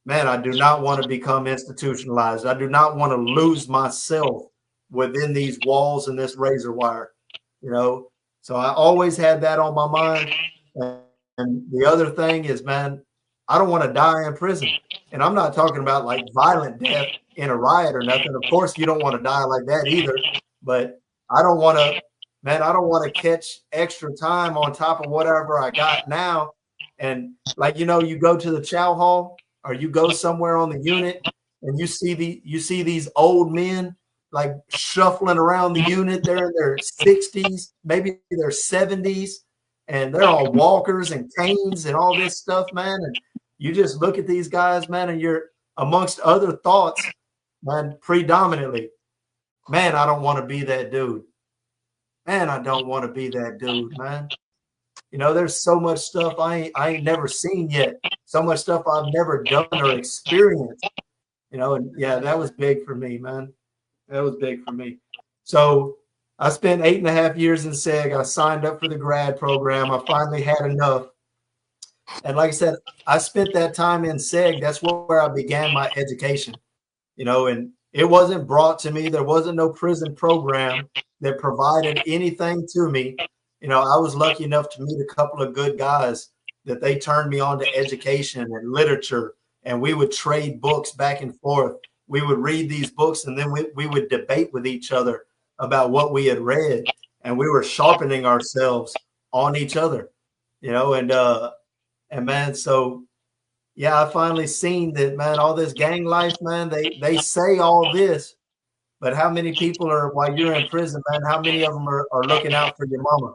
I do not want to become institutionalized. I do not want to lose myself within these walls and this razor wire, So I always had that on my mind. And the other thing is, man, I don't want to die in prison. And I'm not talking about like violent death in a riot or nothing. Of course, you don't want to die like that either. But I don't want to, man, I don't want to catch extra time on top of whatever I got now. And like, you know, you go to the chow hall or you go somewhere on the unit and you see these old men like shuffling around the unit. They're in their 60s, maybe their 70s, and they're on walkers and canes and all this stuff, man. And you just look at these guys, man, and you're amongst other thoughts, man, predominantly, man, I don't want to be that dude. Man, I don't want to be that dude, man. You know, there's so much stuff I ain't never seen yet. So much stuff I've never done or experienced. You know, and yeah, that was big for me, man. That was big for me. So I spent 8.5 years in SEG. I signed up for the grad program. I finally had enough. And like I said, I spent that time in SEG. That's where I began my education, you know, and it wasn't brought to me. There wasn't no prison program that provided anything to me. You know, I was lucky enough to meet a couple of good guys that they turned me on to education and literature, and we would trade books back and forth. We would read these books, and then we would debate with each other about what we had read, and we were sharpening ourselves on each other, you know, and man, so yeah, I finally seen that, man, all this gang life, man, they say all this, but how many people are, while you're in prison, man, how many of them are looking out for your mama?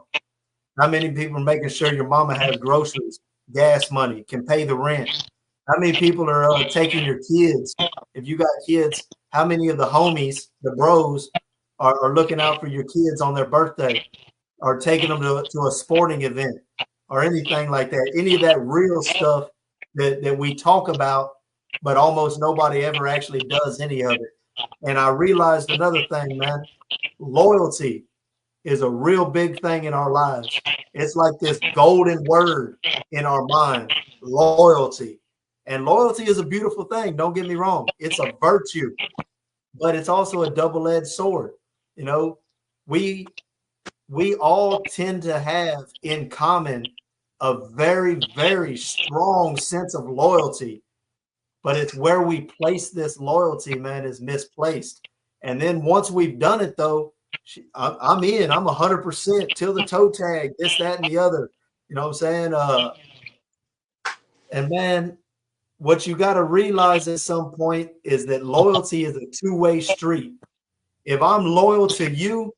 How many people are making sure your mama has groceries, gas money, can pay the rent? How many people are taking your kids? If you got kids, how many of the homies, the bros, are looking out for your kids on their birthday, or taking them to a sporting event or anything like that? Any of that real stuff that we talk about, but almost nobody ever actually does any of it. And I realized another thing, man, loyalty is a real big thing in our lives. It's like this golden word in our mind, loyalty. And loyalty is a beautiful thing. Don't get me wrong. It's a virtue, but it's also a double-edged sword. You know, we all tend to have in common a very, very strong sense of loyalty, but it's where we place this loyalty, man, is misplaced. And then once we've done it, though, I'm in. I'm 100% till the toe tag, this, that, and the other. You know what I'm saying? And man, what you got to realize at some point is that loyalty is a two-way street. If I'm loyal to you,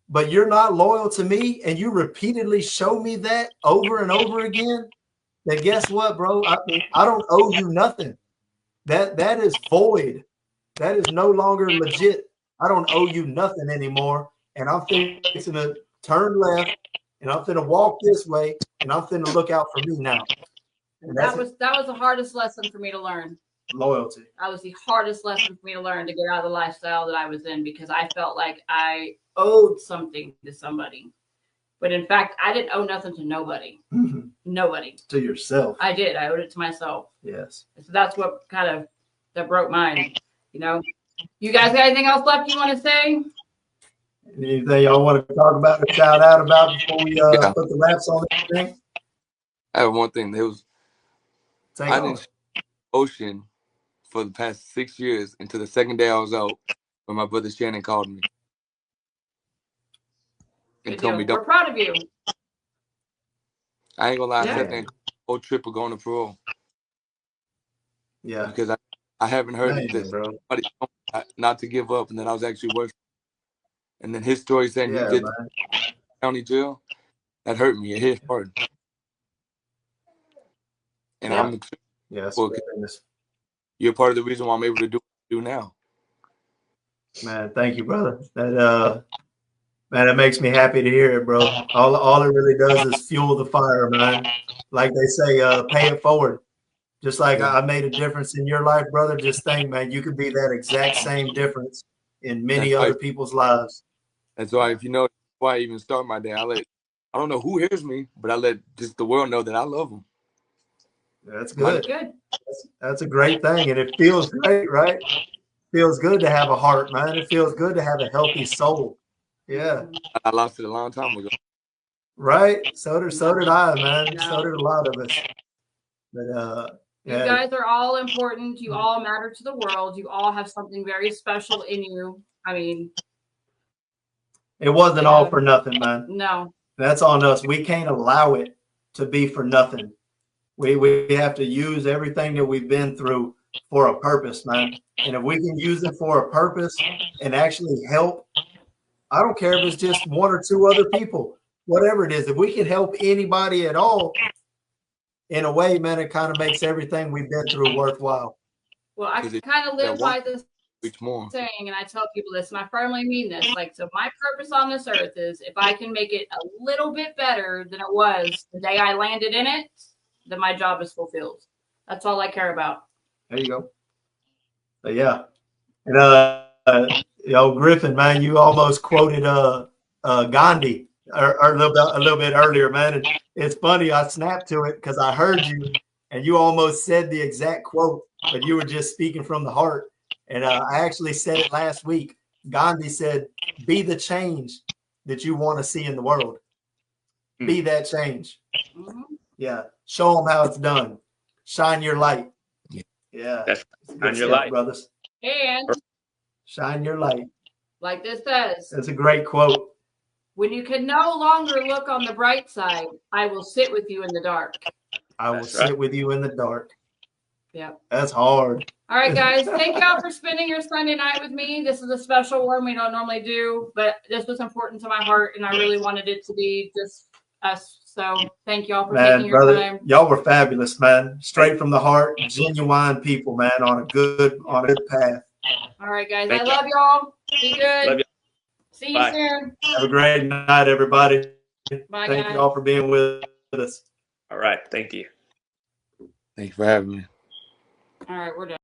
but you're not loyal to me, and you repeatedly show me that over and over again, then guess what, bro? I don't owe you nothing. That is void. That is no longer legit. I don't owe you nothing anymore. And I'm fixing to turn left, and I'm finna walk this way, and I'm finna look out for me now. And that was the hardest lesson for me to learn. Loyalty. That was the hardest lesson for me to learn, to get out of the lifestyle that I was in, because I felt like I owed something to somebody. But in fact, I didn't owe nothing to nobody. Mm-hmm. Nobody. To yourself. I did. I owed it to myself. Yes. So that's what that broke mine. You know, you guys got anything else left you want to say? Anything y'all want to talk about or shout out about before we put the wraps on this thing? I have one thing. I didn't ocean for the past 6 years until the second day I was out, when my brother Shannon called me and told me, "We're proud of you." I ain't gonna lie, Yeah. I sat there whole trip of going to parole. Yeah, because I haven't heard Amazing, this. bro. Somebody told me not to give up, and then I was actually working. And then his story saying he did county jail, that hurt me. It hit hard. And I'm you're part of the reason why I'm able to do what I do now. Man, thank you, brother. Man, it makes me happy to hear it, bro. All it really does is fuel the fire, man. Like they say, pay it forward. Just like I made a difference in your life, brother. Just think, man, you could be that exact same difference in many other people's lives. That's why, if you know why I even start my day, I don't know who hears me, but I let just the world know that I love them. That's good. That's a great thing, and it feels great, right? Feels good to have a heart, man. It feels good to have a healthy soul. Yeah. I lost it a long time ago. Right. So did I, man. So did a lot of us. But You guys are all important. You all matter to the world. You all have something very special in you. I mean, it wasn't all for nothing, man. No. That's on us. We can't allow it to be for nothing. We have to use everything that we've been through for a purpose, man. And if we can use it for a purpose and actually help, I don't care if it's just one or two other people, whatever it is, if we can help anybody at all, in a way, man, it kind of makes everything we've been through worthwhile. Well, I kind of live by this more. saying, and I tell people this, and I firmly mean this. Like, so my purpose on this earth is if I can make it a little bit better than it was the day I landed in it, then my job is fulfilled. That's all I care about. There you go. But yeah. And Griffin, man, you almost quoted Gandhi or a little bit earlier, man. And it's funny, I snapped to it because I heard you and you almost said the exact quote, but you were just speaking from the heart. And I actually said it last week. Gandhi said, be the change that you want to see in the world. Be that change. Mm-hmm. Yeah. Show them how it's done. Shine your light. Yeah. Shine your light, brothers. And shine your light. Like this says. That's a great quote. When you can no longer look on the bright side, I will sit with you in the dark. I will sit with you in the dark. Yeah. That's hard. All right, guys. Thank y'all for spending your Sunday night with me. This is a special one we don't normally do, but this was important to my heart, and I really wanted it to be just us. So thank y'all for taking your time. Y'all were fabulous, man. Straight from the heart, genuine people, man, on a good path. All right, guys. I love y'all. Be good. Love you. See you soon. Have a great night, everybody. Bye, Thank you all for being with us. All right. Thank you. Thank you for having me. All right, we're done.